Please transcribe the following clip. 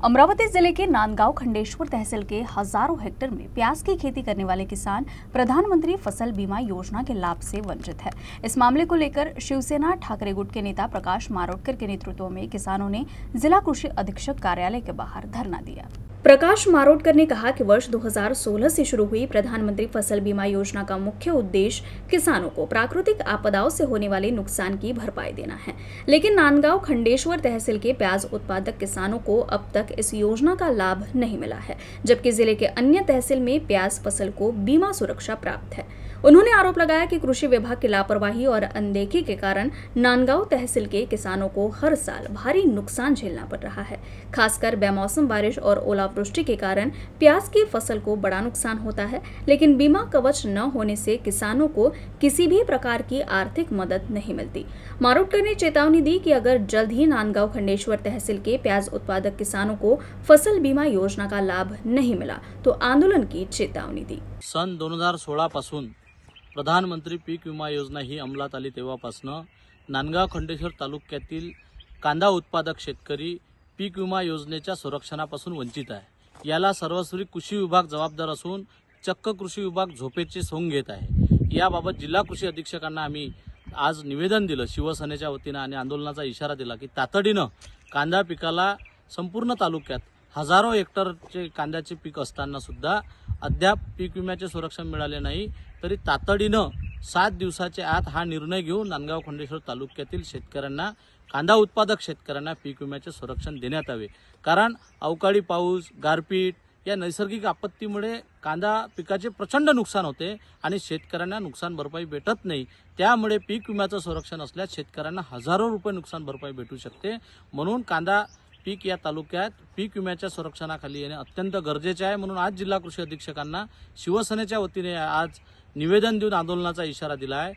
अमरावती जिले के नांदगांव खंडेश्वर तहसील के हजारों हेक्टेयर में प्याज की खेती करने वाले किसान प्रधानमंत्री फसल बीमा योजना के लाभ से वंचित है। इस मामले को लेकर शिवसेना ठाकरे गुट के नेता प्रकाश मारोटकर के नेतृत्व में किसानों ने जिला कृषि अधीक्षक कार्यालय के बाहर धरना दिया। प्रकाश मारोटकर ने कहा कि वर्ष 2016 से शुरू हुई प्रधानमंत्री फसल बीमा योजना का मुख्य उद्देश्य किसानों को प्राकृतिक आपदाओं से होने वाले नुकसान की भरपाई देना है, लेकिन नांदगांव खंडेश्वर तहसील के प्याज उत्पादक किसानों को अब तक इस योजना का लाभ नहीं मिला है, जबकि जिले के अन्य तहसील में प्याज फसल को बीमा सुरक्षा प्राप्त है। उन्होंने आरोप लगाया कि कृषि विभाग की लापरवाही और अनदेखी के कारण नांदगांव तहसील के किसानों को हर साल भारी नुकसान झेलना पड़ रहा है। खासकर बेमौसम बारिश और ओलावृष्टि के कारण प्याज की फसल को बड़ा नुकसान होता है, लेकिन बीमा कवच न होने से किसानों को किसी भी प्रकार की आर्थिक मदद नहीं मिलती। मारोटकर ने चेतावनी दी कि अगर जल्द ही नांदगांव खंडेश्वर तहसील के प्याज उत्पादक किसानों को फसल बीमा योजना का लाभ नहीं मिला तो आंदोलन की चेतावनी दी। सन 2016 पासून प्रधानमंत्री पीक विमा योजना ही अंमलात आली तेव्हापासून नांदगाव खंडेश्वर तालुक्यातील कांदा उत्पादक शेतकरी पीक विमा योजनेच्या संरक्षणापासून वंचित आहे। याला सर्वस्वी कृषी विभाग जबाबदार असून चक्क कृषी विभाग झोपेची सोंग घेत आहे। याबाबत जिल्हा कृषी अधीक्षकांना आम्ही आज निवेदन दिलं शिवसेनेच्या वतीने आणि आंदोलनाचा इशारा दिला की तातडीनं कांदा पिकाला संपूर्ण तालुक्यात हजारो हेक्टरचे कांद्याचे पीक असताना सुद्धा अद्याप पीक विम्याचे संरक्षण मिळाले नाही, तरी तातडीनं 7 दिवसाच्या आत हा निर्णय घेऊन नांदगाव खंडेश्वर तालुक्यातील शेतकऱ्यांना कांदा उत्पादक शेतकऱ्यांना पीक विम्याचे संरक्षण देण्यात यावे। कारण अवकाळी पाऊस, गारपीट या नैसर्गिक आपत्तीमुळे कांदा पिकाचे प्रचंड नुकसान होते आणि शेतकऱ्यांना नुकसान भरपाई भेटत नाही। त्यामुळे पीक विम्याचं संरक्षण असल्यास शेतकऱ्यांना हजारो रुपये नुकसान भरपाई भेटू शकते। म्हणून कांदा पीक या तालुक्यात पीक विम्याच्या संरक्षणाखाली येणे अत्यंत गरजेचे आहे। म्हणून आज जिल्हा कृषी अधीक्षकांना शिवसेनेच्या वतीने आज निवेदन देऊन आंदोलनाचा इशारा दिला आहे।